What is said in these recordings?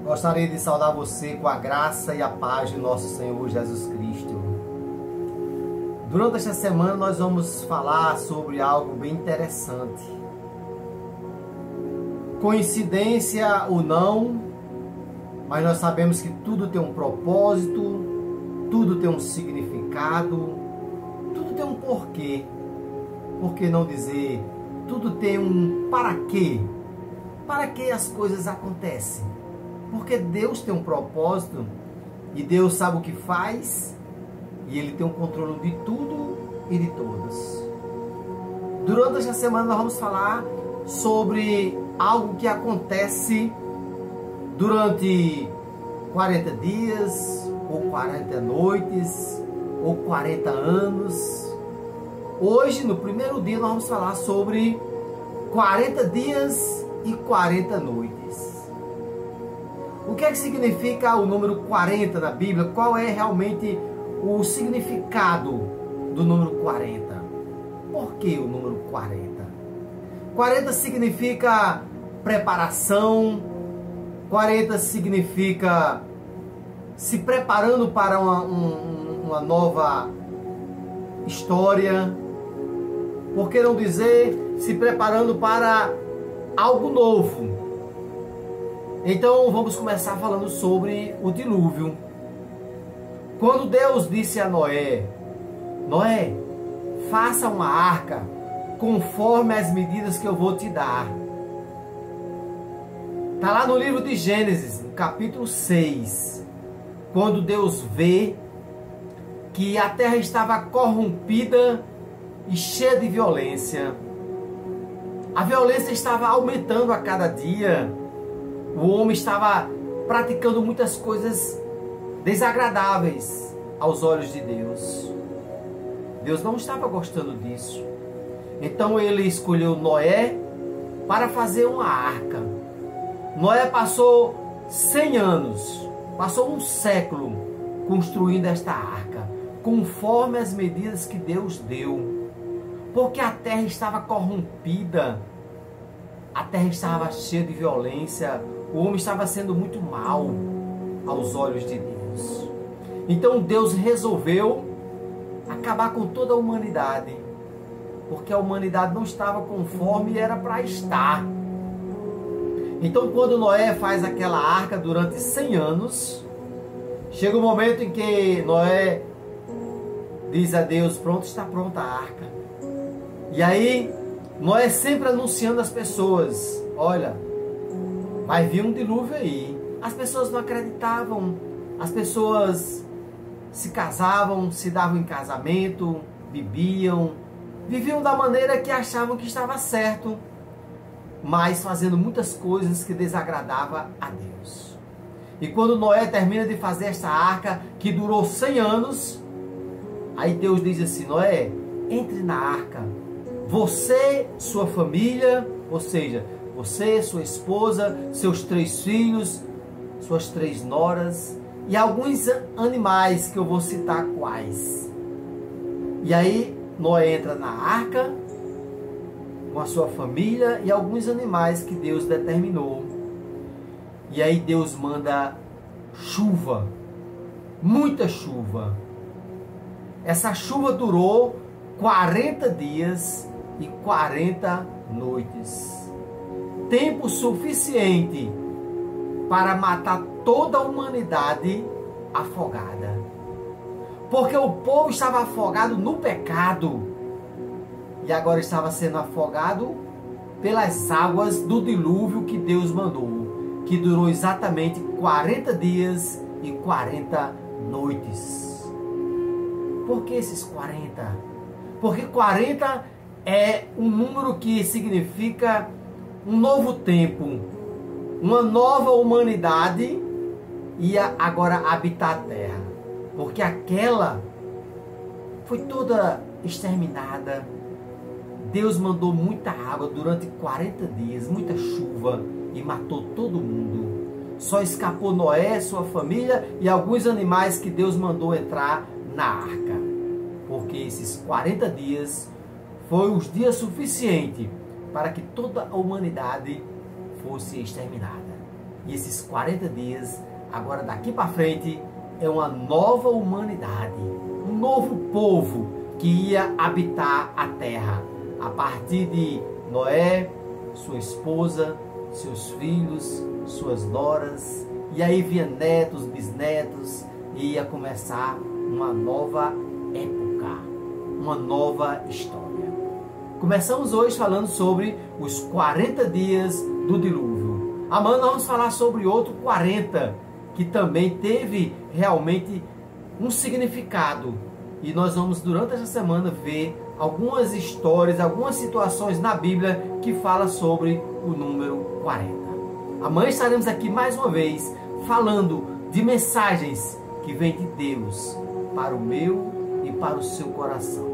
Gostaria de saudar você com a graça e a paz de nosso Senhor Jesus Cristo. Durante esta semana nós vamos falar sobre algo bem interessante. Coincidência ou não, mas nós sabemos que tudo tem um propósito, tudo tem um significado, tudo tem um porquê. Por que não dizer, tudo tem um para quê? Para que as coisas acontecem? Porque Deus tem um propósito e Deus sabe o que faz e Ele tem o controle de tudo e de todos. Durante esta semana nós vamos falar sobre algo que acontece durante 40 dias, ou 40 noites, ou 40 anos. Hoje, no primeiro dia, nós vamos falar sobre 40 dias e 40 noites. O que é que significa o número 40 na Bíblia? Qual é realmente o significado do número 40? Por que o número 40? 40 significa preparação, 40 significa se preparando para uma nova história. Por que não dizer se preparando para algo novo? Então vamos começar falando sobre o dilúvio. Quando Deus disse a Noé, Noé, faça uma arca conforme as medidas que eu vou te dar. Está lá no livro de Gênesis, no capítulo 6, quando Deus vê que a terra estava corrompida e cheia de violência. A violência estava aumentando a cada dia. O homem estava praticando muitas coisas desagradáveis aos olhos de Deus. Deus não estava gostando disso. Então ele escolheu Noé para fazer uma arca. Noé passou 100 anos, passou um século construindo esta arca, conforme as medidas que Deus deu. Porque a terra estava corrompida, a terra estava cheia de violência, o homem estava sendo muito mal aos olhos de Deus. Então Deus resolveu acabar com toda a humanidade, porque a humanidade não estava conforme era para estar. Então quando Noé faz aquela arca durante 100 anos, chega um momento em que Noé diz a Deus, pronto, está pronta a arca. E aí Noé sempre anunciando às pessoas, olha, vai vir um dilúvio aí. As pessoas não acreditavam, as pessoas se casavam, se davam em casamento, bebiam, viviam da maneira que achavam que estava certo, mas fazendo muitas coisas que desagradavam a Deus. E quando Noé termina de fazer esta arca, que durou 100 anos, aí Deus diz assim, Noé, entre na arca, você, sua família, ou seja, você, sua esposa, seus 3 filhos, suas 3 noras e alguns animais que eu vou citar quais. E aí Noé entra na arca com a sua família e alguns animais que Deus determinou. E aí Deus manda chuva, muita chuva. Essa chuva durou 40 dias e 40 noites. Tempo suficiente para matar toda a humanidade afogada. Porque o povo estava afogado no pecado e agora estava sendo afogado pelas águas do dilúvio que Deus mandou, que durou exatamente 40 dias e 40 noites. Por que esses 40? Porque 40 é um número que significa um novo tempo, uma nova humanidade ia agora habitar a terra. Porque aquela foi toda exterminada. Deus mandou muita água durante 40 dias, muita chuva e matou todo mundo. Só escapou Noé, sua família e alguns animais que Deus mandou entrar na arca. Porque esses 40 dias foi os dias suficientes para que toda a humanidade fosse exterminada. E esses 40 dias, agora daqui para frente, é uma nova humanidade, um novo povo que ia habitar a terra. A partir de Noé, sua esposa, seus filhos, suas noras, e aí vinha netos, bisnetos, e ia começar uma nova época, uma nova história. Começamos hoje falando sobre os 40 dias do dilúvio. Amanhã nós vamos falar sobre outro 40, que também teve realmente um significado. E nós vamos, durante essa semana, ver algumas histórias, algumas situações na Bíblia que falam sobre o número 40. Amanhã estaremos aqui mais uma vez falando de mensagens que vêm de Deus para o meu e para o seu coração.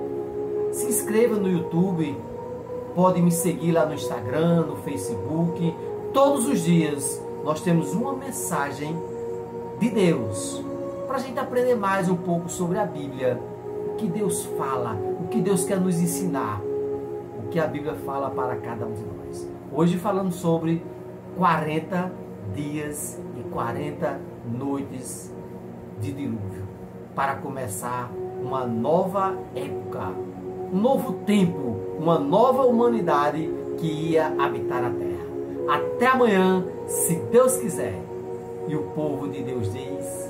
Se inscreva no YouTube, pode me seguir lá no Instagram, no Facebook. Todos os dias nós temos uma mensagem de Deus para a gente aprender mais um pouco sobre a Bíblia, o que Deus fala, o que Deus quer nos ensinar, o que a Bíblia fala para cada um de nós. Hoje falando sobre 40 dias e 40 noites de dilúvio, para começar uma nova época, um novo tempo, uma nova humanidade que ia habitar a terra. Até amanhã, se Deus quiser. E o povo de Deus diz...